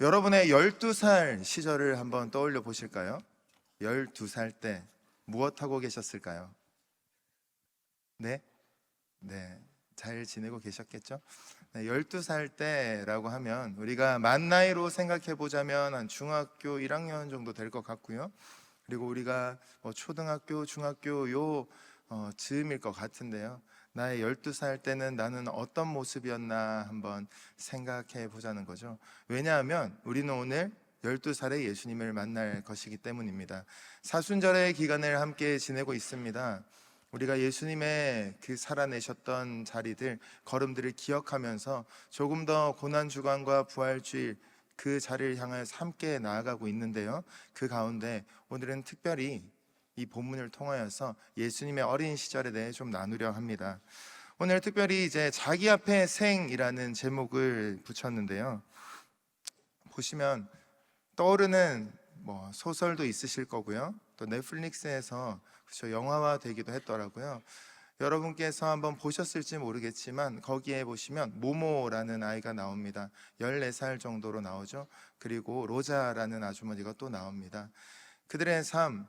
여러분의 12살 시절을 한번 떠올려 보실까요? 12살 때 무엇하고 계셨을까요? 네? 네. 잘 지내고 계셨겠죠? 네, 12살 때라고 하면 우리가 만 나이로 생각해 보자면 한 중학교 1학년 정도 될 것 같고요. 그리고 우리가 초등학교, 중학교 즈음일 것 같은데요. 나의 12살 때는 나는 어떤 모습이었나 한번 생각해 보자는 거죠. 왜냐하면 우리는 오늘 12살에 예수님을 만날 것이기 때문입니다. 사순절의 기간을 함께 지내고 있습니다. 우리가 예수님의 그 살아내셨던 자리들, 걸음들을 기억하면서 조금 더 고난주간과 부활주일 그 자리를 향하여서 함께 나아가고 있는데요. 그 가운데 오늘은 특별히 이 본문을 통하여서 예수님의 어린 시절에 대해 좀 나누려 합니다. 오늘 특별히 이제 자기 앞에 생이라는 제목을 붙였는데요. 보시면 떠오르는 소설도 있으실 거고요. 또 넷플릭스에서 영화화 되기도 했더라고요. 여러분께서 한번 보셨을지 모르겠지만 거기에 보시면 모모라는 아이가 나옵니다. 14살 정도로 나오죠. 그리고 로자라는 아주머니가 또 나옵니다. 그들의 삶,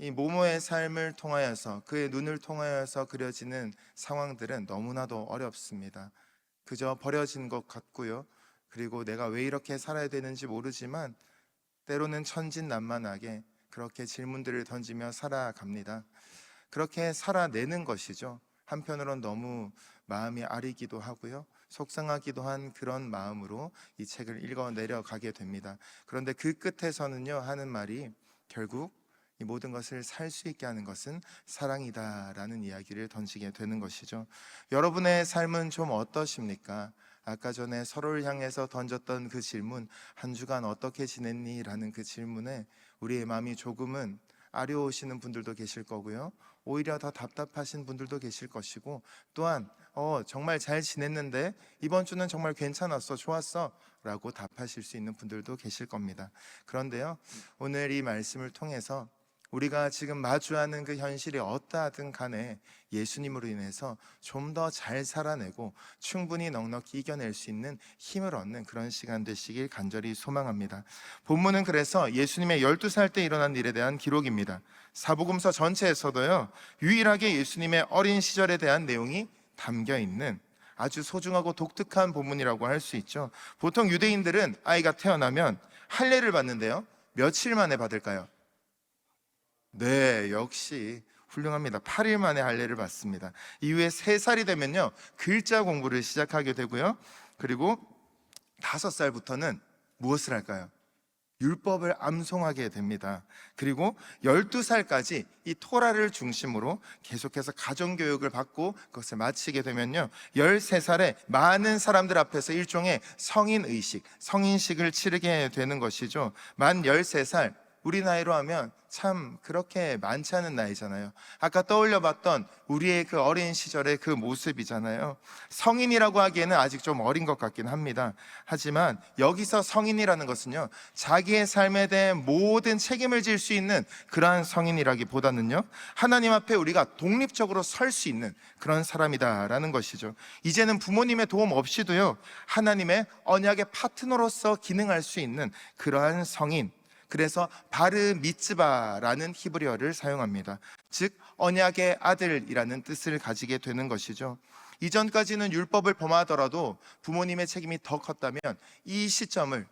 이 모모의 삶을 통하여서, 그의 눈을 통하여서 그려지는 상황들은 너무나도 어렵습니다. 그저 버려진 것 같고요. 그리고 내가 왜 이렇게 살아야 되는지 모르지만 때로는 천진난만하게 그렇게 질문들을 던지며 살아갑니다. 그렇게 살아내는 것이죠. 한편으론 너무 마음이 아리기도 하고요, 속상하기도 한 그런 마음으로 이 책을 읽어 내려가게 됩니다. 그런데 그 끝에서는요, 하는 말이 결국 이 모든 것을 살 수 있게 하는 것은 사랑이다라는 이야기를 던지게 되는 것이죠. 여러분의 삶은 좀 어떠십니까? 아까 전에 서로를 향해서 던졌던 그 질문, 한 주간 어떻게 지냈니? 라는 그 질문에 우리의 마음이 조금은 아려오시는 분들도 계실 거고요, 오히려 더 답답하신 분들도 계실 것이고, 또한 정말 잘 지냈는데 이번 주는 정말 괜찮았어, 좋았어 라고 답하실 수 있는 분들도 계실 겁니다. 그런데요, 오늘 이 말씀을 통해서 우리가 지금 마주하는 그 현실이 어떠하든 간에 예수님으로 인해서 좀 더 잘 살아내고 충분히 넉넉히 이겨낼 수 있는 힘을 얻는 그런 시간 되시길 간절히 소망합니다. 본문은 그래서 예수님의 12살 때 일어난 일에 대한 기록입니다. 사복음서 전체에서도요, 유일하게 예수님의 어린 시절에 대한 내용이 담겨 있는 아주 소중하고 독특한 본문이라고 할 수 있죠. 보통 유대인들은 아이가 태어나면 할례를 받는데요, 며칠 만에 받을까요? 네, 역시 훌륭합니다. 8일 만에 할례를 받습니다. 이후에 3살이 되면요, 글자 공부를 시작하게 되고요, 그리고 5살부터는 무엇을 할까요? 율법을 암송하게 됩니다. 그리고 12살까지 이 토라를 중심으로 계속해서 가정교육을 받고 그것을 마치게 되면요, 13살에 많은 사람들 앞에서 일종의 성인의식, 성인식을 치르게 되는 것이죠. 만 13살, 우리 나이로 하면 참 그렇게 많지 않은 나이잖아요. 아까 떠올려 봤던 우리의 그 어린 시절의 그 모습이잖아요. 성인이라고 하기에는 아직 좀 어린 것 같긴 합니다. 하지만 여기서 성인이라는 것은요, 자기의 삶에 대해 모든 책임을 질 수 있는 그러한 성인이라기보다는요, 하나님 앞에 우리가 독립적으로 설 수 있는 그런 사람이다라는 것이죠. 이제는 부모님의 도움 없이도요, 하나님의 언약의 파트너로서 기능할 수 있는 그러한 성인, 그래서 바르 미츠바라는 히브리어를 사용합니다. 즉 언약의 아들이라는 뜻을 가지게 되는 것이죠. 이전까지는 율법을 범하더라도 부모님의 책임이 더 컸다면 이 시점을,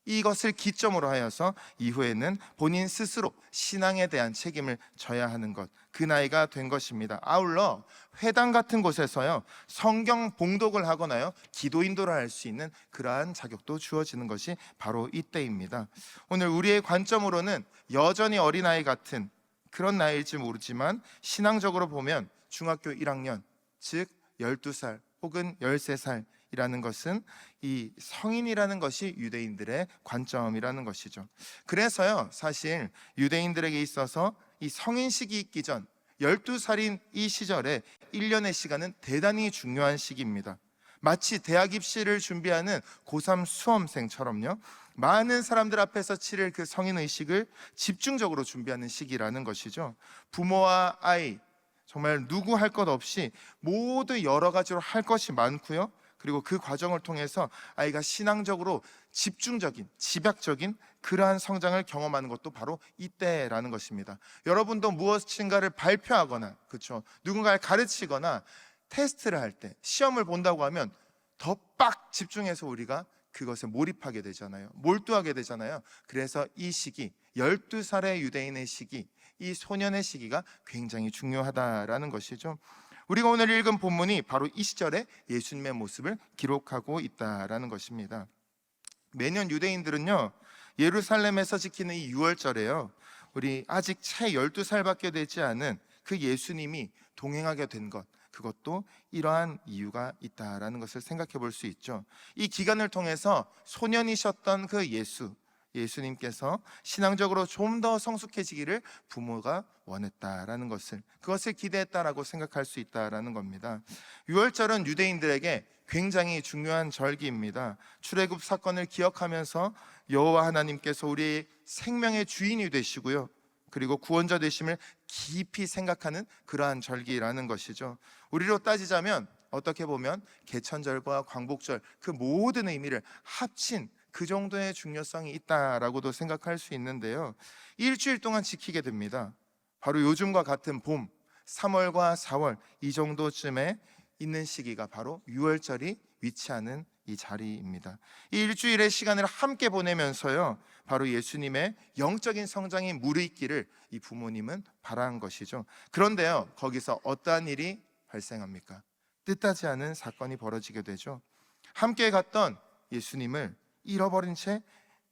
이것을 기점으로 하여서 이후에는 본인 스스로 신앙에 대한 책임을 져야 하는 것, 그 나이가 된 것입니다. 아울러 회당 같은 곳에서요, 성경 봉독을 하거나요, 기도 인도를 할 수 있는 그러한 자격도 주어지는 것이 바로 이때입니다. 오늘 우리의 관점으로는 여전히 어린아이 같은 그런 나이일지 모르지만 신앙적으로 보면 중학교 1학년, 즉 12살 혹은 13살 이라는 것은 이 성인이라는 것이 유대인들의 관점이라는 것이죠. 그래서요, 사실 유대인들에게 있어서 이 성인식이 있기 전 12살인 이 시절에 1년의 시간은 대단히 중요한 시기입니다. 마치 대학 입시를 준비하는 고3 수험생처럼요, 많은 사람들 앞에서 치를 그 성인의식을 집중적으로 준비하는 시기라는 것이죠. 부모와 아이, 정말 누구 할 것 없이 모두 여러 가지로 할 것이 많고요, 그리고 그 과정을 통해서 아이가 신앙적으로 집중적인, 집약적인 그러한 성장을 경험하는 것도 바로 이때라는 것입니다. 여러분도 무엇인가를 발표하거나, 그렇죠, 누군가를 가르치거나 테스트를 할 때, 시험을 본다고 하면 더 빡 집중해서 우리가 그것에 몰입하게 되잖아요. 몰두하게 되잖아요. 그래서 이 시기, 12살의 유대인의 시기, 이 소년의 시기가 굉장히 중요하다라는 것이죠. 우리가 오늘 읽은 본문이 바로 이 시절에 예수님의 모습을 기록하고 있다라는 것입니다. 매년 유대인들은요, 예루살렘에서 지키는 이 유월절에요, 우리 아직 채 12살밖에 되지 않은 그 예수님이 동행하게 된 것, 그것도 이러한 이유가 있다라는 것을 생각해 볼 수 있죠. 이 기간을 통해서 소년이셨던 그 예수님께서 신앙적으로 좀 더 성숙해지기를 부모가 원했다라는 것을, 그것을 기대했다라고 생각할 수 있다라는 겁니다. 유월절은 유대인들에게 굉장히 중요한 절기입니다. 출애굽 사건을 기억하면서 여호와 하나님께서 우리의 생명의 주인이 되시고요, 그리고 구원자 되심을 깊이 생각하는 그러한 절기라는 것이죠. 우리로 따지자면 어떻게 보면 개천절과 광복절, 그 모든 의미를 합친 그 정도의 중요성이 있다라고도 생각할 수 있는데요, 일주일 동안 지키게 됩니다. 바로 요즘과 같은 봄, 3월과 4월 이 정도쯤에 있는 시기가 바로 유월절이 위치하는 이 자리입니다. 이 일주일의 시간을 함께 보내면서요, 바로 예수님의 영적인 성장이 무르익기를 이 부모님은 바라는 것이죠. 그런데요, 거기서 어떠한 일이 발생합니까? 뜻하지 않은 사건이 벌어지게 되죠. 함께 갔던 예수님을 잃어버린 채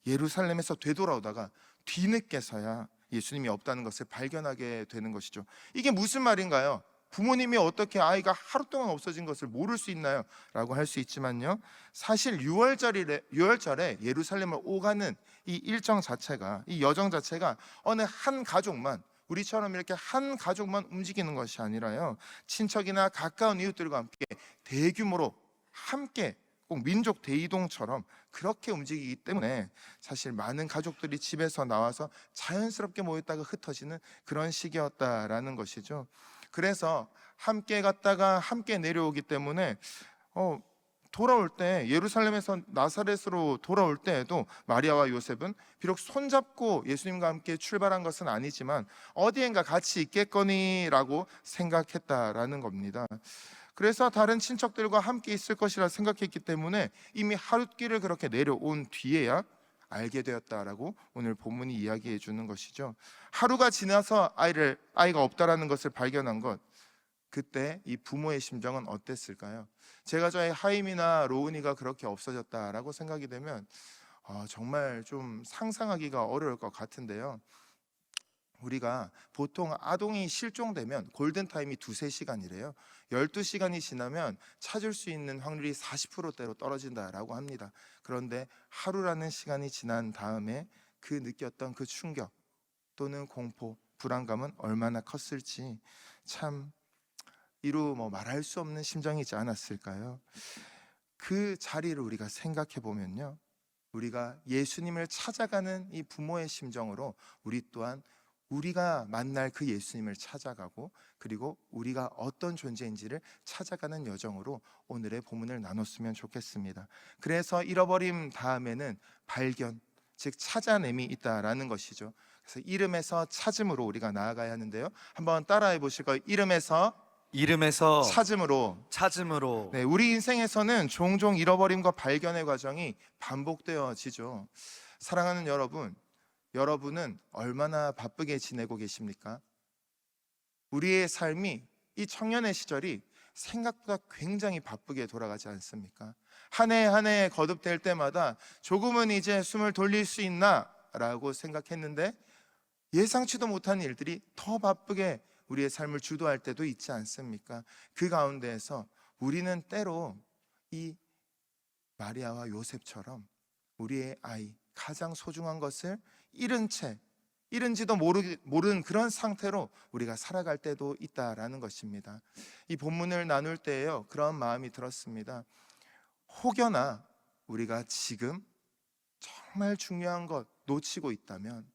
예루살렘에서 되돌아오다가 뒤늦게서야 예수님이 없다는 것을 발견하게 되는 것이죠. 이게 무슨 말인가요? 부모님이 어떻게 아이가 하루 동안 없어진 것을 모를 수 있나요? 라고 할 수 있지만요, 사실 6월절에 예루살렘을 오가는 이 일정 자체가, 이 여정 자체가 어느 한 가족만, 우리처럼 이렇게 한 가족만 움직이는 것이 아니라요, 친척이나 가까운 이웃들과 함께 대규모로 함께, 꼭 민족 대이동처럼 그렇게 움직이기 때문에 사실 많은 가족들이 집에서 나와서 자연스럽게 모였다가 흩어지는 그런 시기였다라는 것이죠. 그래서 함께 갔다가 함께 내려오기 때문에 돌아올 때, 예루살렘에서 나사렛으로 돌아올 때에도 마리아와 요셉은 비록 손잡고 예수님과 함께 출발한 것은 아니지만 어디엔가 같이 있겠거니라고 생각했다라는 겁니다. 그래서 다른 친척들과 함께 있을 것이라 생각했기 때문에 이미 하룻길을 그렇게 내려온 뒤에야 알게 되었다라고 오늘 본문이 이야기해 주는 것이죠. 하루가 지나서 아이가 없다라는 것을 발견한 것, 그때 이 부모의 심정은 어땠을까요? 제가 저희 하임이나 로운이가 그렇게 없어졌다라고 생각이 되면 정말 좀 상상하기가 어려울 것 같은데요, 우리가 보통 아동이 실종되면 골든타임이 2-3시간이래요 12시간이 지나면 찾을 수 있는 확률이 40%대로 떨어진다라고 합니다. 그런데 하루라는 시간이 지난 다음에 그 느꼈던 그 충격 또는 공포, 불안감은 얼마나 컸을지 참 이루 말할 수 없는 심정이지 않았을까요? 그 자리를 우리가 생각해 보면요, 우리가 예수님을 찾아가는 이 부모의 심정으로 우리 또한 우리가 만날 그 예수님을 찾아가고, 그리고 우리가 어떤 존재인지를 찾아가는 여정으로 오늘의 본문을 나눴으면 좋겠습니다. 그래서 잃어버림 다음에는 발견, 즉 찾아냄이 있다라는 것이죠. 그래서 이름에서 찾음으로 우리가 나아가야 하는데요, 한번 따라해 보실 거예요. 이름에서 찾음으로. 네, 우리 인생에서는 종종 잃어버림과 발견의 과정이 반복되어지죠. 사랑하는 여러분, 여러분은 얼마나 바쁘게 지내고 계십니까? 우리의 삶이, 이 청년의 시절이 생각보다 굉장히 바쁘게 돌아가지 않습니까? 한 해 한 해 거듭될 때마다 조금은 이제 숨을 돌릴 수 있나? 라고 생각했는데 예상치도 못한 일들이 더 바쁘게 우리의 삶을 주도할 때도 있지 않습니까? 그 가운데에서 우리는 때로 이 마리아와 요셉처럼 우리의 아이, 가장 소중한 것을 잃은지도 모르는 그런 상태로 우리가 살아갈 때도 있다라는 것입니다. 이 본문을 나눌 때에요, 그런 마음이 들었습니다. 혹여나 우리가 지금 정말 중요한 것 놓치고 있다면,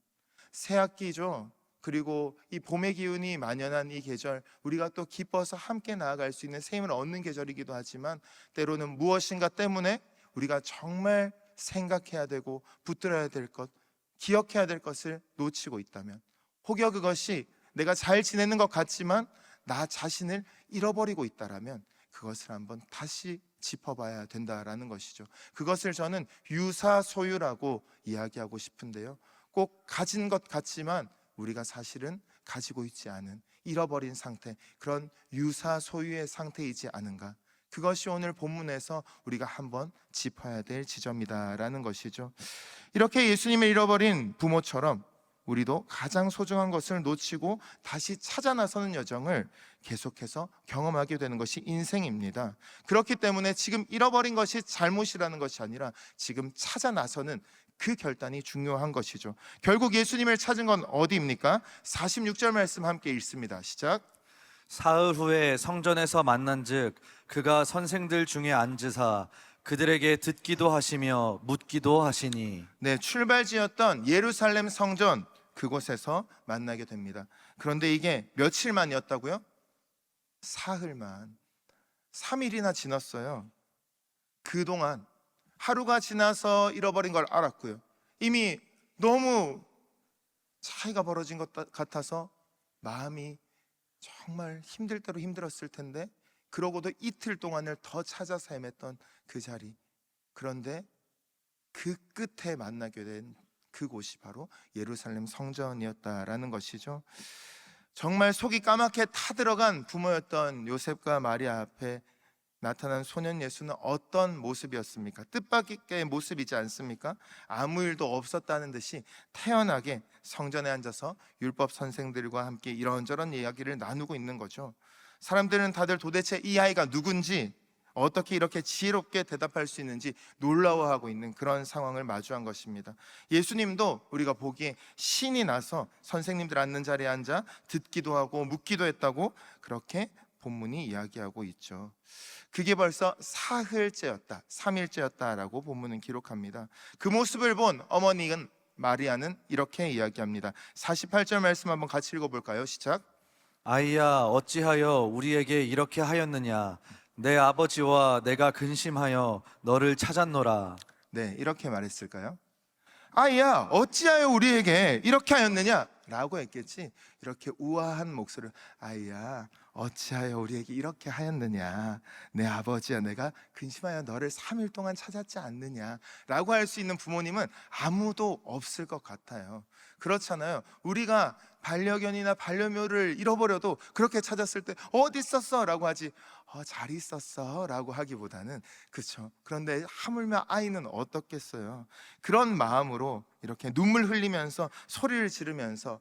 새 학기죠. 그리고 이 봄의 기운이 만연한 이 계절, 우리가 또 기뻐서 함께 나아갈 수 있는 새 힘을 얻는 계절이기도 하지만, 때로는 무엇인가 때문에 우리가 정말 생각해야 되고 붙들어야 될 것, 기억해야 될 것을 놓치고 있다면, 혹여 그것이 내가 잘 지내는 것 같지만 나 자신을 잃어버리고 있다라면 그것을 한번 다시 짚어봐야 된다라는 것이죠. 그것을 저는 유사소유라고 이야기하고 싶은데요, 꼭 가진 것 같지만 우리가 사실은 가지고 있지 않은, 잃어버린 상태, 그런 유사소유의 상태이지 않은가, 그것이 오늘 본문에서 우리가 한번 짚어야 될 지점이다라는 것이죠. 이렇게 예수님을 잃어버린 부모처럼 우리도 가장 소중한 것을 놓치고 다시 찾아 나서는 여정을 계속해서 경험하게 되는 것이 인생입니다. 그렇기 때문에 지금 잃어버린 것이 잘못이라는 것이 아니라 지금 찾아 나서는 그 결단이 중요한 것이죠. 결국 예수님을 찾은 건 어디입니까? 46절 말씀 함께 읽습니다. 시작. 사흘 후에 성전에서 만난즉 그가 선생들 중에 앉으사 그들에게 듣기도 하시며 묻기도 하시니. 네, 출발지였던 예루살렘 성전, 그곳에서 만나게 됩니다. 그런데 이게 며칠 만이었다고요? 사흘만, 3일이나 지났어요. 그동안 하루가 지나서 잃어버린 걸 알았고요, 이미 너무 차이가 벌어진 것 같아서 마음이 정말 힘들 대로 힘들었을 텐데, 그러고도 이틀 동안을 더 찾아서 헤맸던 그 자리, 그런데 그 끝에 만나게 된 그곳이 바로 예루살렘 성전이었다라는 것이죠. 정말 속이 까맣게 타들어간 부모였던 요셉과 마리아 앞에 나타난 소년 예수는 어떤 모습이었습니까? 뜻밖의 모습이지 않습니까? 아무 일도 없었다는 듯이 태연하게 성전에 앉아서 율법 선생들과 함께 이런저런 이야기를 나누고 있는 거죠. 사람들은 다들 도대체 이 아이가 누군지, 어떻게 이렇게 지혜롭게 대답할 수 있는지 놀라워하고 있는 그런 상황을 마주한 것입니다. 예수님도 우리가 보기에 신이 나서 선생님들 앉는 자리에 앉아 듣기도 하고 묻기도 했다고 그렇게 본문이 이야기하고 있죠. 그게 벌써 사흘째였다, 3일째였다라고 본문은 기록합니다. 그 모습을 본 어머니인 마리아는 이렇게 이야기합니다. 48절 말씀 한번 같이 읽어볼까요? 시작. 아이야, 어찌하여 우리에게 이렇게 하였느냐? 내 아버지와 내가 근심하여 너를 찾았노라. 네, 이렇게 말했을까요? 아이야, 어찌하여 우리에게 이렇게 하였느냐? 라고 했겠지, 이렇게 우아한 목소리를, 아이야, 어찌하여 우리에게 이렇게 하였느냐? 내 아버지야 내가 근심하여 너를 3일 동안 찾았지 않느냐? 라고 할 수 있는 부모님은 아무도 없을 것 같아요. 그렇잖아요. 우리가 반려견이나 반려묘를 잃어버려도 그렇게 찾았을 때 어디 있었어? 라고 하지, 잘 있었어? 라고 하기보다는, 그렇죠. 그런데 하물며 아이는 어떻겠어요? 그런 마음으로 이렇게 눈물 흘리면서 소리를 지르면서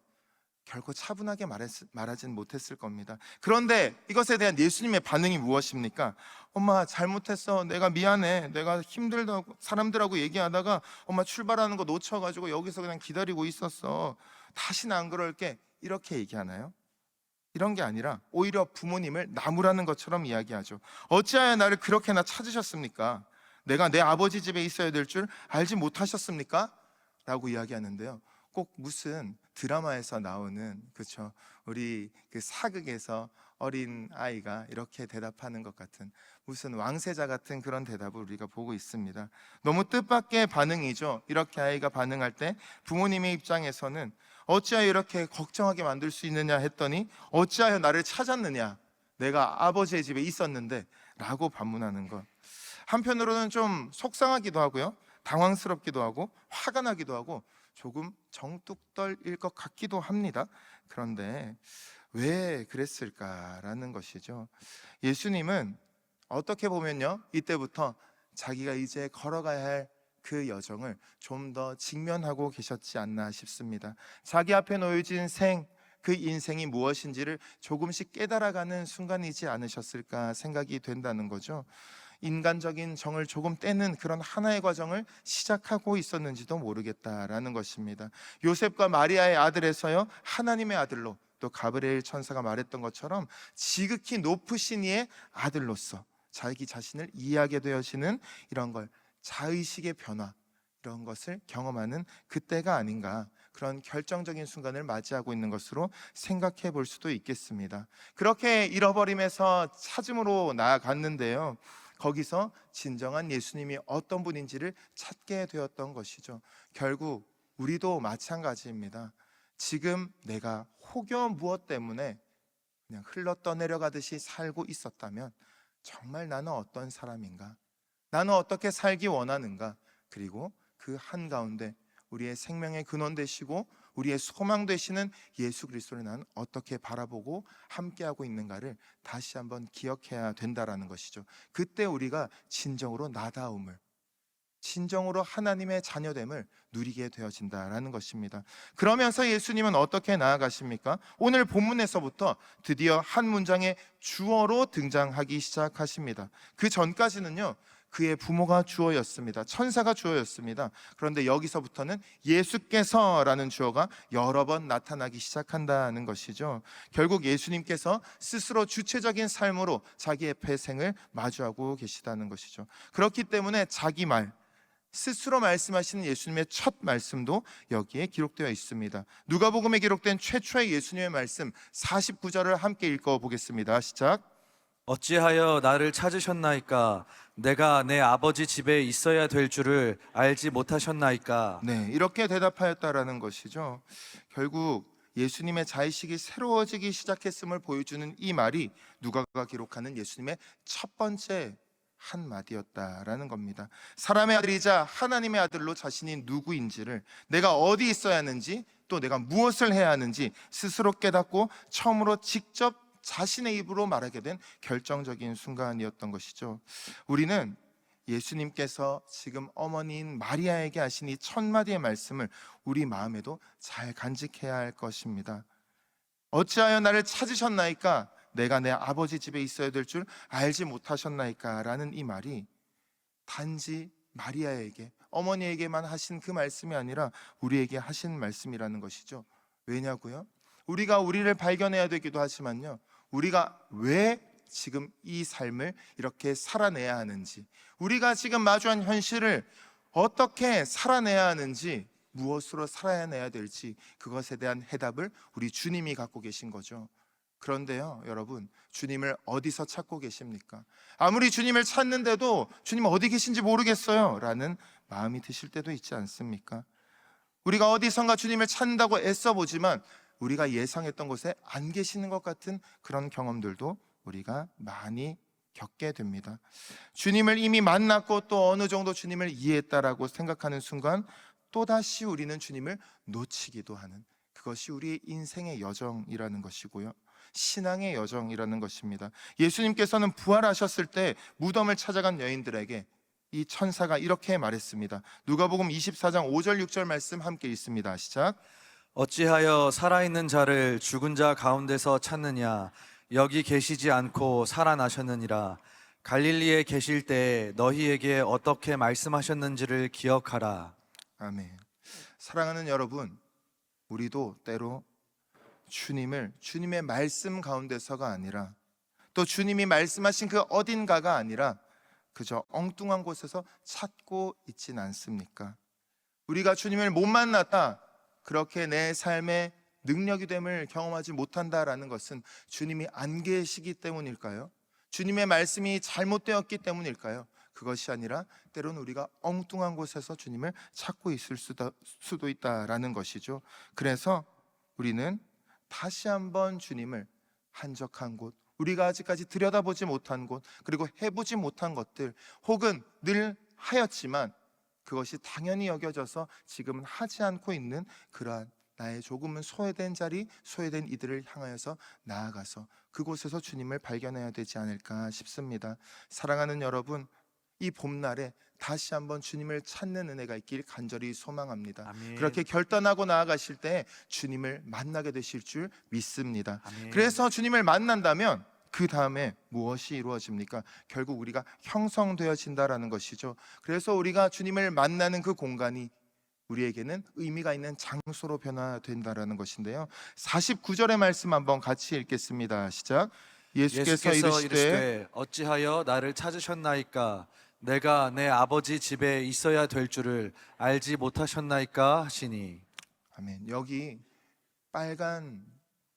결코 차분하게 말하진 못했을 겁니다. 그런데 이것에 대한 예수님의 반응이 무엇입니까? 엄마 잘못했어, 내가 미안해, 내가 힘들다고 사람들하고 얘기하다가 엄마 출발하는 거 놓쳐가지고 여기서 그냥 기다리고 있었어, 다시는 안 그럴게, 이렇게 얘기하나요? 이런 게 아니라 오히려 부모님을 나무라는 것처럼 이야기하죠. 어찌하여 나를 그렇게나 찾으셨습니까? 내가 내 아버지 집에 있어야 될 줄 알지 못하셨습니까? 라고 이야기하는데요, 꼭 무슨 드라마에서 나오는, 그렇죠, 우리 그 사극에서 어린 아이가 이렇게 대답하는 것 같은, 무슨 왕세자 같은 그런 대답을 우리가 보고 있습니다. 너무 뜻밖의 반응이죠. 이렇게 아이가 반응할 때 부모님의 입장에서는 어찌하여 이렇게 걱정하게 만들 수 있느냐 했더니, 어찌하여 나를 찾았느냐, 내가 아버지의 집에 있었는데, 라고 반문하는 것, 한편으로는 좀 속상하기도 하고요, 당황스럽기도 하고 화가 나기도 하고 조금 정뚝떨일 것 같기도 합니다. 그런데 왜 그랬을까라는 것이죠. 예수님은 어떻게 보면요, 이때부터 자기가 이제 걸어가야 할 그 여정을 좀 더 직면하고 계셨지 않나 싶습니다. 자기 앞에 놓여진 그 인생이 무엇인지를 조금씩 깨달아가는 순간이지 않으셨을까 생각이 된다는 거죠. 인간적인 정을 조금 떼는 그런 하나의 과정을 시작하고 있었는지도 모르겠다라는 것입니다. 요셉과 마리아의 아들에서요, 하나님의 아들로, 또 가브리엘 천사가 말했던 것처럼 지극히 높으신 이의 아들로서 자기 자신을 이해하게 되어지는 이런 걸, 자의식의 변화, 이런 것을 경험하는 그때가 아닌가, 그런 결정적인 순간을 맞이하고 있는 것으로 생각해 볼 수도 있겠습니다. 그렇게 잃어버림에서 찾음으로 나아갔는데요, 거기서 진정한 예수님이 어떤 분인지를 찾게 되었던 것이죠. 결국 우리도 마찬가지입니다. 지금 내가 혹여 무엇 때문에 그냥 흘러 떠내려가듯이 살고 있었다면 정말 나는 어떤 사람인가? 나는 어떻게 살기 원하는가? 그리고 그 한가운데 우리의 생명의 근원 되시고 우리의 소망 되시는 예수 그리스도를 나는 어떻게 바라보고 함께하고 있는가를 다시 한번 기억해야 된다라는 것이죠. 그때 우리가 진정으로 나다움을, 진정으로 하나님의 자녀됨을 누리게 되어진다라는 것입니다. 그러면서 예수님은 어떻게 나아가십니까? 오늘 본문에서부터 드디어 한 문장의 주어로 등장하기 시작하십니다. 그 전까지는요, 그의 부모가 주어였습니다. 천사가 주어였습니다. 그런데 여기서부터는 예수께서라는 주어가 여러 번 나타나기 시작한다는 것이죠. 결국 예수님께서 스스로 주체적인 삶으로 자기의 패생을 마주하고 계시다는 것이죠. 그렇기 때문에 자기 말, 스스로 말씀하시는 예수님의 첫 말씀도 여기에 기록되어 있습니다. 누가복음에 기록된 최초의 예수님의 말씀 49절을 함께 읽어보겠습니다. 시작. 어찌하여 나를 찾으셨나이까? 내가 내 아버지 집에 있어야 될 줄을 알지 못하셨나이까? 네, 이렇게 대답하였다라는 것이죠. 결국 예수님의 자의식이 새로워지기 시작했음을 보여주는 이 말이 누가가 기록하는 예수님의 첫 번째 한마디였다라는 겁니다. 사람의 아들이자 하나님의 아들로 자신이 누구인지를, 내가 어디 있어야 하는지, 또 내가 무엇을 해야 하는지 스스로 깨닫고 처음으로 직접 자신의 입으로 말하게 된 결정적인 순간이었던 것이죠. 우리는 예수님께서 지금 어머니인 마리아에게 하신 이 첫 마디의 말씀을 우리 마음에도 잘 간직해야 할 것입니다. 어찌하여 나를 찾으셨나이까? 내가 내 아버지 집에 있어야 될 줄 알지 못하셨나이까? 라는 이 말이 단지 마리아에게, 어머니에게만 하신 그 말씀이 아니라 우리에게 하신 말씀이라는 것이죠. 왜냐고요? 우리가 우리를 발견해야 되기도 하지만요, 우리가 왜 지금 이 삶을 이렇게 살아내야 하는지, 우리가 지금 마주한 현실을 어떻게 살아내야 하는지, 무엇으로 살아내야 될지, 그것에 대한 해답을 우리 주님이 갖고 계신 거죠. 그런데요, 여러분, 주님을 어디서 찾고 계십니까? 아무리 주님을 찾는데도 주님 어디 계신지 모르겠어요 라는 마음이 드실 때도 있지 않습니까? 우리가 어디선가 주님을 찾는다고 애써보지만 우리가 예상했던 곳에 안 계시는 것 같은 그런 경험들도 우리가 많이 겪게 됩니다. 주님을 이미 만났고 또 어느 정도 주님을 이해했다라고 생각하는 순간 또다시 우리는 주님을 놓치기도 하는, 그것이 우리의 인생의 여정이라는 것이고요, 신앙의 여정이라는 것입니다. 예수님께서는 부활하셨을 때 무덤을 찾아간 여인들에게 이 천사가 이렇게 말했습니다. 누가복음 24장 5절 6절 말씀 함께 읽습니다. 시작. 어찌하여 살아있는 자를 죽은 자 가운데서 찾느냐? 여기 계시지 않고 살아나셨느니라. 갈릴리에 계실 때 너희에게 어떻게 말씀하셨는지를 기억하라. 아멘. 사랑하는 여러분, 우리도 때로 주님의 말씀 가운데서가 아니라, 또 주님이 말씀하신 그 어딘가가 아니라 그저 엉뚱한 곳에서 찾고 있진 않습니까? 우리가 주님을 못 만났다, 그렇게 내 삶의 능력이 됨을 경험하지 못한다라는 것은 주님이 안 계시기 때문일까요? 주님의 말씀이 잘못되었기 때문일까요? 그것이 아니라 때로는 우리가 엉뚱한 곳에서 주님을 찾고 있을 수도 있다라는 것이죠. 그래서 우리는 다시 한번 주님을 한적한 곳, 우리가 아직까지 들여다보지 못한 곳, 그리고 해보지 못한 것들, 혹은 늘 하였지만 그것이 당연히 여겨져서 지금은 하지 않고 있는 그러한 나의 조금은 소외된 자리, 소외된 이들을 향하여서 나아가서 그곳에서 주님을 발견해야 되지 않을까 싶습니다. 사랑하는 여러분, 이 봄날에 다시 한번 주님을 찾는 은혜가 있길 간절히 소망합니다. 아멘. 그렇게 결단하고 나아가실 때 주님을 만나게 되실 줄 믿습니다. 아멘. 그래서 주님을 만난다면 그 다음에 무엇이 이루어집니까? 결국 우리가 형성되어진다라는 것이죠. 그래서 우리가 주님을 만나는 그 공간이 우리에게는 의미가 있는 장소로 변화된다라는 것인데요. 49절의 말씀 한번 같이 읽겠습니다. 시작. 예수께서 이르시되 어찌하여 나를 찾으셨나이까? 내가 내 아버지 집에 있어야 될 줄을 알지 못하셨나이까 하시니. 아멘. 여기 빨간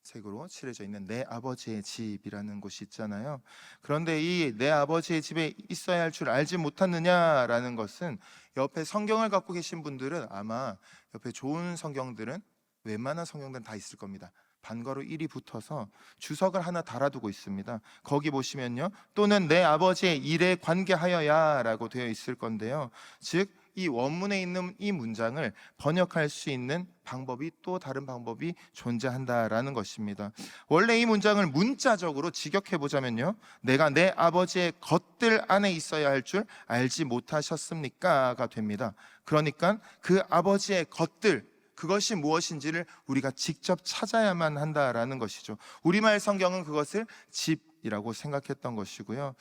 색으로 칠해져 있는 내 아버지의 집이라는 곳이 있잖아요. 그런데 이 내 아버지의 집에 있어야 할 줄 알지 못했느냐라는 것은, 옆에 성경을 갖고 계신 분들은 아마 옆에 좋은 성경들은, 웬만한 성경들은 다 있을 겁니다. 반가로 1이 붙어서 주석을 하나 달아두고 있습니다. 거기 보시면요, 또는 내 아버지의 일에 관계하여야 라고 되어 있을 건데요, 즉 이 원문에 있는 이 문장을 번역할 수 있는 방법이, 또 다른 방법이 존재한다라는 것입니다. 원래 이 문장을 문자적으로 직역해 보자면요, 내가 내 아버지의 것들 안에 있어야 할 줄 알지 못하셨습니까가 됩니다. 그러니까 그 아버지의 것들, 그것이 무엇인지를 우리가 직접 찾아야만 한다라는 것이죠. 우리말 성경은 그것을 집이라고 생각했던 것이고요.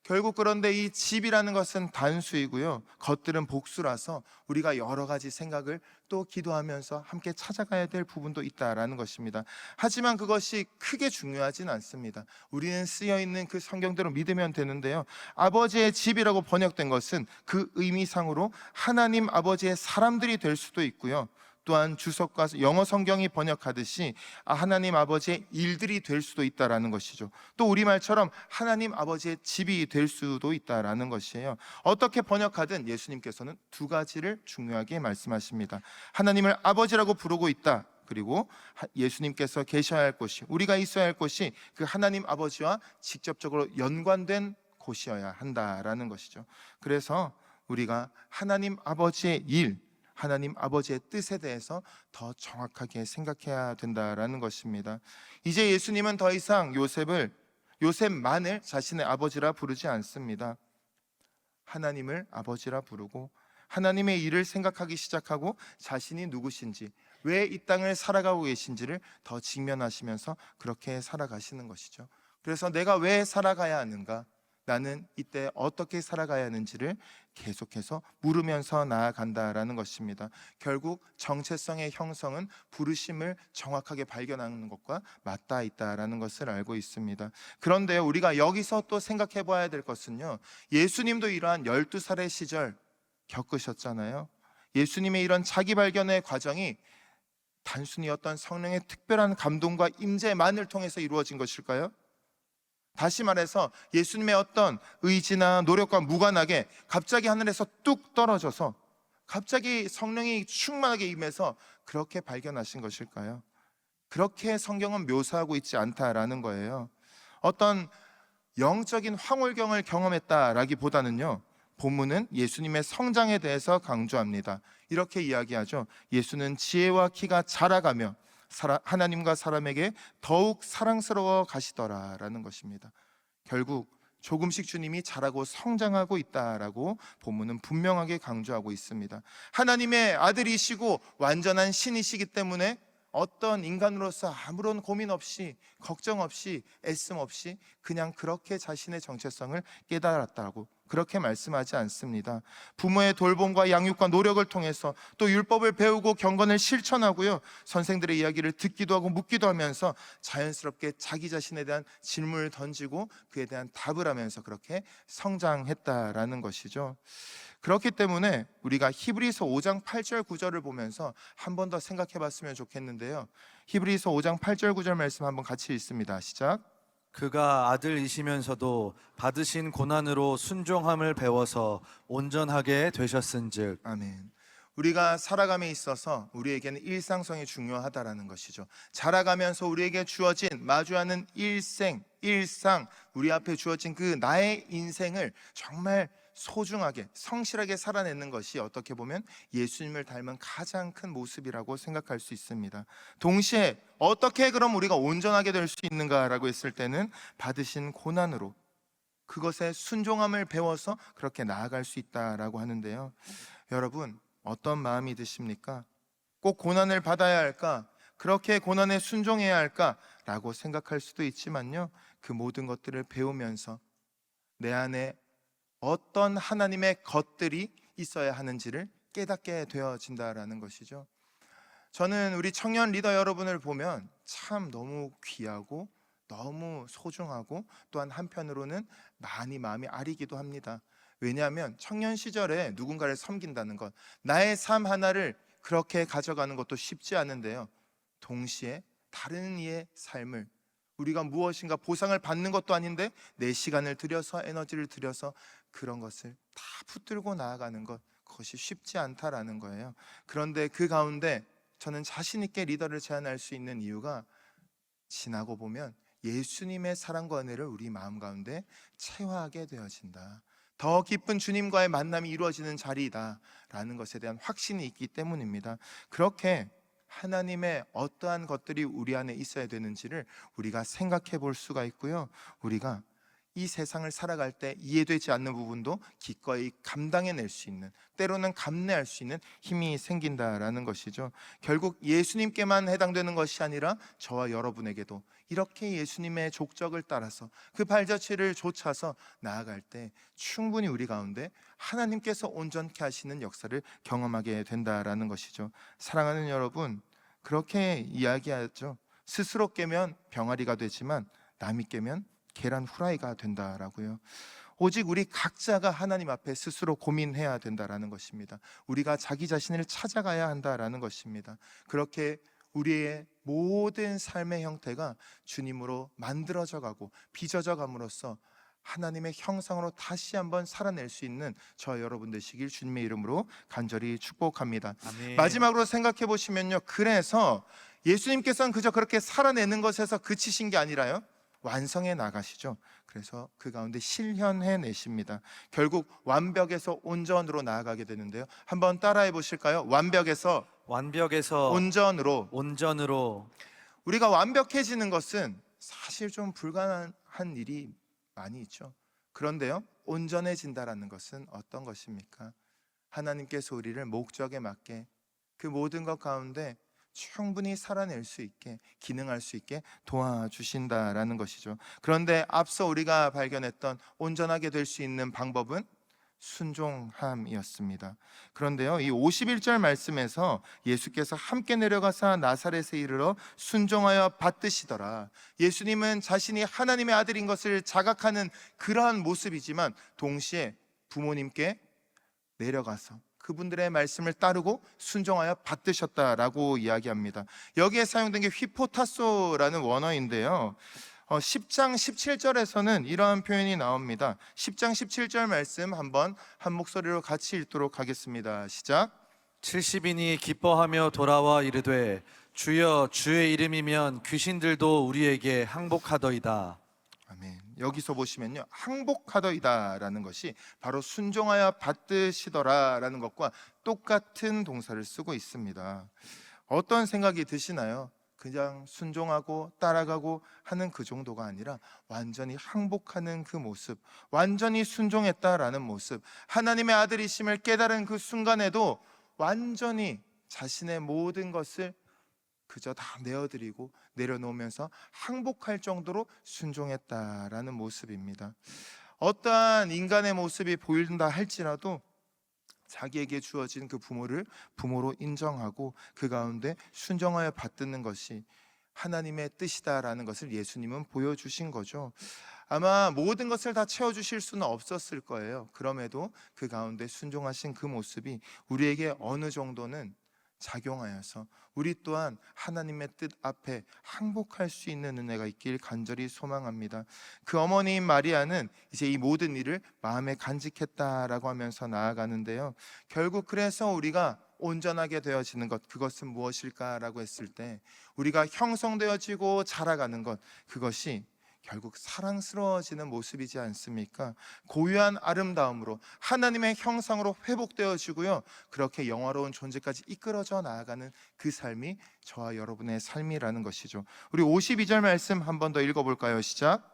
결국 그런데 이 집이라는 것은 단수이고요, 것들은 복수라서 우리가 여러 가지 생각을 또 기도하면서 함께 찾아가야 될 부분도 있다라는 것입니다. 하지만 그것이 크게 중요하진 않습니다. 우리는 쓰여있는 그 성경대로 믿으면 되는데요, 아버지의 집이라고 번역된 것은 그 의미상으로 하나님 아버지의 사람들이 될 수도 있고요, 또한 주석과 영어 성경이 번역하듯이 하나님 아버지의 일들이 될 수도 있다라는 것이죠. 또 우리말처럼 하나님 아버지의 집이 될 수도 있다라는 것이에요. 어떻게 번역하든 예수님께서는 두 가지를 중요하게 말씀하십니다. 하나님을 아버지라고 부르고 있다, 그리고 예수님께서 계셔야 할 곳이, 우리가 있어야 할 곳이 그 하나님 아버지와 직접적으로 연관된 곳이어야 한다라는 것이죠. 그래서 우리가 하나님 아버지의 일, 하나님 아버지의 뜻에 대해서 더 정확하게 생각해야 된다라는 것입니다. 이제 예수님은 더 이상 요셉만을 자신의 아버지라 부르지 않습니다. 하나님을 아버지라 부르고 하나님의 일을 생각하기 시작하고 자신이 누구신지, 왜 이 땅을 살아가고 계신지를 더 직면하시면서 그렇게 살아가시는 것이죠. 그래서 내가 왜 살아가야 하는가, 나는 이때 어떻게 살아가야 하는지를 계속해서 물으면서 나아간다라는 것입니다. 결국 정체성의 형성은 부르심을 정확하게 발견하는 것과 맞닿아 있다라는 것을 알고 있습니다. 그런데 우리가 여기서 또 생각해 봐야 될 것은요, 예수님도 이러한 12살의 시절 겪으셨잖아요. 예수님의 이런 자기 발견의 과정이 단순히 어떤 성령의 특별한 감동과 임재만을 통해서 이루어진 것일까요? 다시 말해서 예수님의 어떤 의지나 노력과 무관하게 갑자기 하늘에서 뚝 떨어져서 갑자기 성령이 충만하게 임해서 그렇게 발견하신 것일까요? 그렇게 성경은 묘사하고 있지 않다라는 거예요. 어떤 영적인 황홀경을 경험했다라기보다는요, 본문은 예수님의 성장에 대해서 강조합니다. 이렇게 이야기하죠. 예수는 지혜와 키가 자라가며 하나님과 사람에게 더욱 사랑스러워 가시더라라는 것입니다. 결국 조금씩 주님이 자라고 성장하고 있다라고 본문은 분명하게 강조하고 있습니다. 하나님의 아들이시고 완전한 신이시기 때문에 어떤 인간으로서 아무런 고민 없이, 걱정 없이, 애씀 없이 그냥 그렇게 자신의 정체성을 깨달았다고 그렇게 말씀하지 않습니다. 부모의 돌봄과 양육과 노력을 통해서 또 율법을 배우고 경건을 실천하고요, 선생들의 이야기를 듣기도 하고 묻기도 하면서 자연스럽게 자기 자신에 대한 질문을 던지고 그에 대한 답을 하면서 그렇게 성장했다라는 것이죠. 그렇기 때문에 우리가 히브리서 5장 8절 9절을 보면서 한 번 더 생각해 봤으면 좋겠는데요, 히브리서 5장 8절 9절 말씀 한번 같이 읽습니다. 시작. 그가 아들이시면서도 받으신 고난으로 순종함을 배워서 온전하게 되셨은즉. 아멘. 우리가 살아감에 있어서 우리에게는 일상성이 중요하다라는 것이죠. 자라가면서 우리에게 주어진, 마주하는 일상, 우리 앞에 주어진 그 나의 인생을 정말 소중하게, 성실하게 살아내는 것이 어떻게 보면 예수님을 닮은 가장 큰 모습이라고 생각할 수 있습니다. 동시에 어떻게 그럼 우리가 온전하게 될 수 있는가라고 했을 때는 받으신 고난으로 그것에 순종함을 배워서 그렇게 나아갈 수 있다라고 하는데요, 여러분 어떤 마음이 드십니까? 꼭 고난을 받아야 할까? 그렇게 고난에 순종해야 할까? 라고 생각할 수도 있지만요, 그 모든 것들을 배우면서 내 안에 어떤 하나님의 것들이 있어야 하는지를 깨닫게 되어진다라는 것이죠. 저는 우리 청년 리더 여러분을 보면 참 너무 귀하고 너무 소중하고, 또한 한편으로는 많이 마음이 아리기도 합니다. 왜냐하면 청년 시절에 누군가를 섬긴다는 것, 나의 삶 하나를 그렇게 가져가는 것도 쉽지 않은데요, 동시에 다른 이의 삶을, 우리가 무엇인가 보상을 받는 것도 아닌데 내 시간을 들여서, 에너지를 들여서 그런 것을 다 붙들고 나아가는 것, 그것이 쉽지 않다라는 거예요. 그런데 그 가운데 저는 자신 있게 리더를 제안할 수 있는 이유가, 지나고 보면 예수님의 사랑과 은혜를 우리 마음 가운데 체화하게 되어진다, 더 깊은 주님과의 만남이 이루어지는 자리이다라는 것에 대한 확신이 있기 때문입니다. 그렇게 하나님의 어떠한 것들이 우리 안에 있어야 되는지를 우리가 생각해 볼 수가 있고요, 우리가 이 세상을 살아갈 때 이해되지 않는 부분도 기꺼이 감당해낼 수 있는, 때로는 감내할 수 있는 힘이 생긴다라는 것이죠. 결국 예수님께만 해당되는 것이 아니라 저와 여러분에게도 이렇게 예수님의 족적을 따라서 그 발자취를 좇아서 나아갈 때 충분히 우리 가운데 하나님께서 온전케 하시는 역사를 경험하게 된다라는 것이죠. 사랑하는 여러분, 그렇게 이야기하죠. 스스로 깨면 병아리가 되지만 남이 깨면 계란 후라이가 된다라고요. 오직 우리 각자가 하나님 앞에 스스로 고민해야 된다라는 것입니다. 우리가 자기 자신을 찾아가야 한다라는 것입니다. 그렇게 우리의 모든 삶의 형태가 주님으로 만들어져 가고 빚어져 감으로써 하나님의 형상으로 다시 한번 살아낼 수 있는 저 여러분 되시길 주님의 이름으로 간절히 축복합니다. 아멘. 마지막으로 생각해 보시면요, 그래서 예수님께서는 그저 그렇게 살아내는 것에서 그치신 게 아니라요, 완성해 나가시죠. 그래서 그 가운데 실현해 내십니다. 결국 완벽에서 온전으로 나아가게 되는데요, 한번 따라해 보실까요? 완벽에서 온전으로. 온전으로. 우리가 완벽해지는 것은 사실 좀 불가능한 일이 많이 있죠. 그런데요, 온전해진다라는 것은 어떤 것입니까? 하나님께서 우리를 목적에 맞게 그 모든 것 가운데 충분히 살아낼 수 있게, 기능할 수 있게 도와주신다라는 것이죠. 그런데 앞서 우리가 발견했던 온전하게 될 수 있는 방법은 순종함이었습니다. 그런데요, 이 51절 말씀에서 예수께서 함께 내려가사 나사렛에 이르러 순종하여 받드시더라. 예수님은 자신이 하나님의 아들인 것을 자각하는 그러한 모습이지만 동시에 부모님께 내려가서 그분들의 말씀을 따르고 순종하여 받드셨다라고 이야기합니다. 여기에 사용된 게 휘포타소라는 원어인데요, 10장 17절에서는 이러한 표현이 나옵니다. 10장 17절 말씀 한번 한 목소리로 같이 읽도록 하겠습니다. 시작. 70인이 기뻐하며 돌아와 이르되 주여 주의 이름이면 귀신들도 우리에게 항복하더이다. 아멘. 여기서 보시면요, 항복하더이다라는 것이 바로 순종하여 받드시더라라는 것과 똑같은 동사를 쓰고 있습니다. 어떤 생각이 드시나요? 그냥 순종하고 따라가고 하는 그 정도가 아니라 완전히 항복하는 그 모습, 완전히 순종했다라는 모습, 하나님의 아들이심을 깨달은 그 순간에도 완전히 자신의 모든 것을 그저 다 내어드리고 내려놓으면서 항복할 정도로 순종했다라는 모습입니다. 어떠한 인간의 모습이 보인다 할지라도 자기에게 주어진 그 부모를 부모로 인정하고 그 가운데 순종하여 받드는 것이 하나님의 뜻이다라는 것을 예수님은 보여주신 거죠. 아마 모든 것을 다 채워주실 수는 없었을 거예요. 그럼에도 그 가운데 순종하신 그 모습이 우리에게 어느 정도는 작용하여서 우리 또한 하나님의 뜻 앞에 항복할 수 있는 은혜가 있길 간절히 소망합니다. 그 어머니인 마리아는 이제 이 모든 일을 마음에 간직했다라고 하면서 나아가는데요, 결국 그래서 우리가 온전하게 되어지는 것, 그것은 무엇일까라고 했을 때 우리가 형성되어지고 자라가는 것, 그것이 결국 사랑스러워지는 모습이지 않습니까? 고유한 아름다움으로 하나님의 형상으로 회복되어지고요, 그렇게 영화로운 존재까지 이끌어져 나아가는 그 삶이 저와 여러분의 삶이라는 것이죠. 우리 52절 말씀 한 번 더 읽어볼까요? 시작.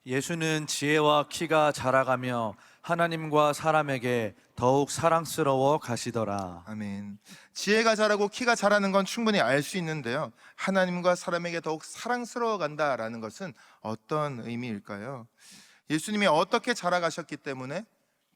예수는 지혜와 키가 자라가며 하나님과 사람에게 더욱 사랑스러워 가시더라. 아멘. 지혜가 자라고 키가 자라는 건 충분히 알 수 있는데요, 하나님과 사람에게 더욱 사랑스러워 간다라는 것은 어떤 의미일까요? 예수님이 어떻게 자라가셨기 때문에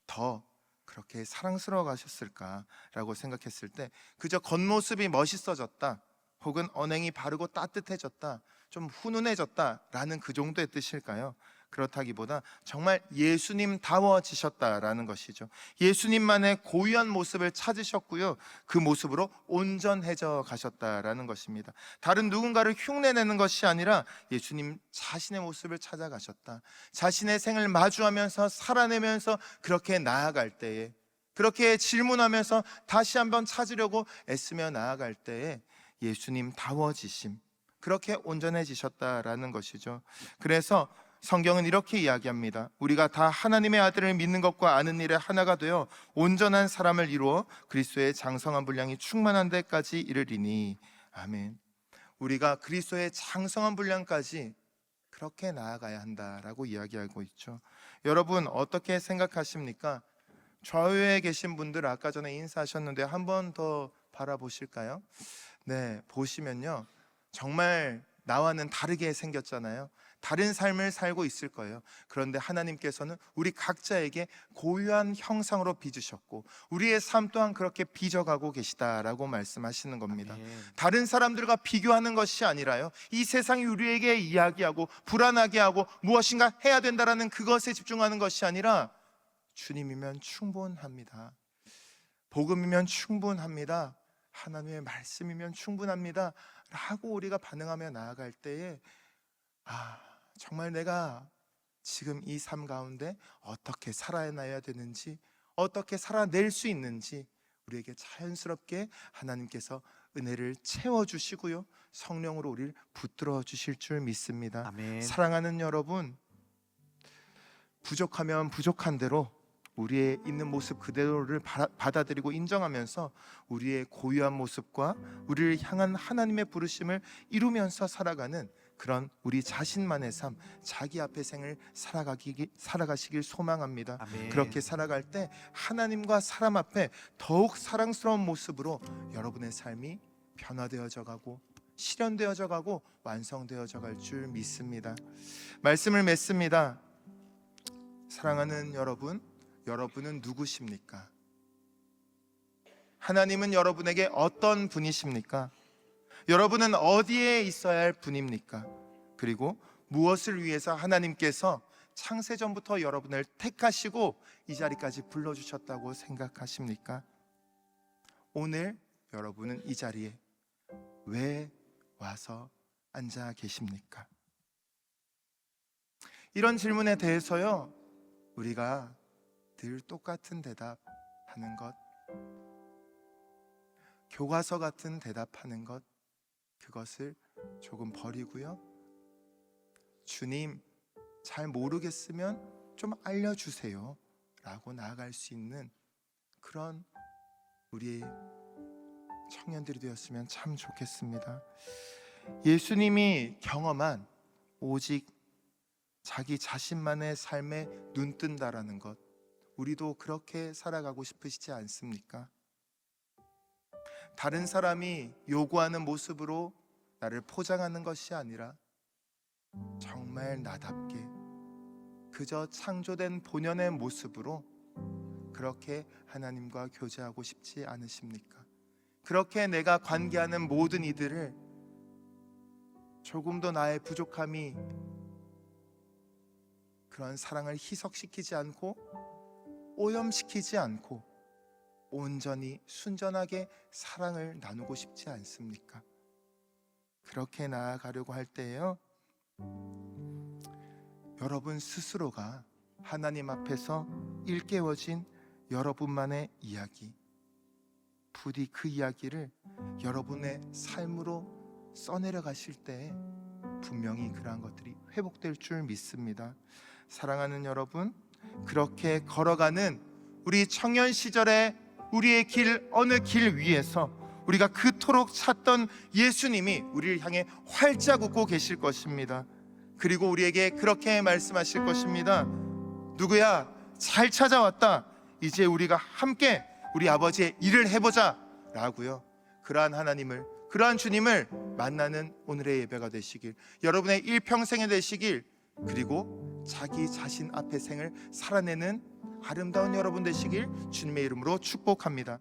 더 그렇게 사랑스러워 가셨을까라고 생각했을 때 그저 겉모습이 멋있어졌다, 혹은 언행이 바르고 따뜻해졌다, 좀 훈훈해졌다라는 그 정도의 뜻일까요? 그렇다기보다 정말 예수님다워지셨다라는 것이죠. 예수님만의 고유한 모습을 찾으셨고요, 그 모습으로 온전해져 가셨다라는 것입니다. 다른 누군가를 흉내내는 것이 아니라 예수님 자신의 모습을 찾아가셨다. 자신의 생을 마주하면서 살아내면서 그렇게 나아갈 때에, 그렇게 질문하면서 다시 한번 찾으려고 애쓰며 나아갈 때에 예수님다워지심, 그렇게 온전해지셨다라는 것이죠. 그래서 성경은 이렇게 이야기합니다. 우리가 다 하나님의 아들을 믿는 것과 아는 일에 하나가 되어 온전한 사람을 이루어 그리스도의 장성한 분량이 충만한 데까지 이르리니. 아멘. 우리가 그리스도의 장성한 분량까지 그렇게 나아가야 한다라고 이야기하고 있죠. 여러분 어떻게 생각하십니까? 좌우에 계신 분들 아까 전에 인사하셨는데 한 번 더 바라보실까요? 네, 보시면요, 정말 나와는 다르게 생겼잖아요. 다른 삶을 살고 있을 거예요. 그런데 하나님께서는 우리 각자에게 고유한 형상으로 빚으셨고 우리의 삶 또한 그렇게 빚어가고 계시다라고 말씀하시는 겁니다. 아멘. 다른 사람들과 비교하는 것이 아니라요, 이 세상이 우리에게 이야기하고 불안하게 하고 무엇인가 해야 된다라는 그것에 집중하는 것이 아니라 주님이면 충분합니다. 복음이면 충분합니다. 하나님의 말씀이면 충분합니다 라고 우리가 반응하며 나아갈 때에, 정말 내가 지금 이 삶 가운데 어떻게 살아나야 되는지, 어떻게 살아낼 수 있는지 우리에게 자연스럽게 하나님께서 은혜를 채워주시고요, 성령으로 우리를 붙들어 주실 줄 믿습니다. 아멘. 사랑하는 여러분, 부족하면 부족한 대로 우리의 있는 모습 그대로를 받아들이고 인정하면서 우리의 고유한 모습과 우리를 향한 하나님의 부르심을 이루면서 살아가는 그런 우리 자신만의 삶, 자기 앞의 생을 살아가시길 소망합니다. 아멘. 그렇게 살아갈 때 하나님과 사람 앞에 더욱 사랑스러운 모습으로 여러분의 삶이 변화되어져 가고 실현되어져 가고 완성되어져 갈 줄 믿습니다. 말씀을 맺습니다. 사랑하는 여러분, 여러분은 누구십니까? 하나님은 여러분에게 어떤 분이십니까? 여러분은 어디에 있어야 할 분입니까? 그리고 무엇을 위해서 하나님께서 창세전부터 여러분을 택하시고 이 자리까지 불러주셨다고 생각하십니까? 오늘 여러분은 이 자리에 왜 와서 앉아 계십니까? 이런 질문에 대해서요, 우리가 늘 똑같은 대답하는 것, 교과서 같은 대답하는 것, 그것을 조금 버리고요, 주님 잘 모르겠으면 좀 알려주세요 라고 나아갈 수 있는 그런 우리 청년들이 되었으면 참 좋겠습니다. 예수님이 경험한 오직 자기 자신만의 삶에 눈뜬다라는 것, 우리도 그렇게 살아가고 싶으시지 않습니까? 다른 사람이 요구하는 모습으로 나를 포장하는 것이 아니라 정말 나답게 그저 창조된 본연의 모습으로 그렇게 하나님과 교제하고 싶지 않으십니까? 그렇게 내가 관계하는 모든 이들을 조금도 나의 부족함이 그런 사랑을 희석시키지 않고 오염시키지 않고 온전히 순전하게 사랑을 나누고 싶지 않습니까? 그렇게 나아가려고 할 때에요, 여러분 스스로가 하나님 앞에서 일깨워진 여러분만의 이야기, 부디 그 이야기를 여러분의 삶으로 써내려 가실 때 분명히 그러한 것들이 회복될 줄 믿습니다. 사랑하는 여러분, 그렇게 걸어가는 우리 청년 시절에 우리의 길, 어느 길 위에서 우리가 그토록 찾던 예수님이 우리를 향해 활짝 웃고 계실 것입니다. 그리고 우리에게 그렇게 말씀하실 것입니다. 누구야, 잘 찾아왔다. 이제 우리가 함께 우리 아버지의 일을 해보자 라고요. 그러한 하나님을, 그러한 주님을 만나는 오늘의 예배가 되시길, 여러분의 일평생에 되시길, 그리고 자기 자신 앞의 생을 살아내는 아름다운 여러분 되시길 주님의 이름으로 축복합니다.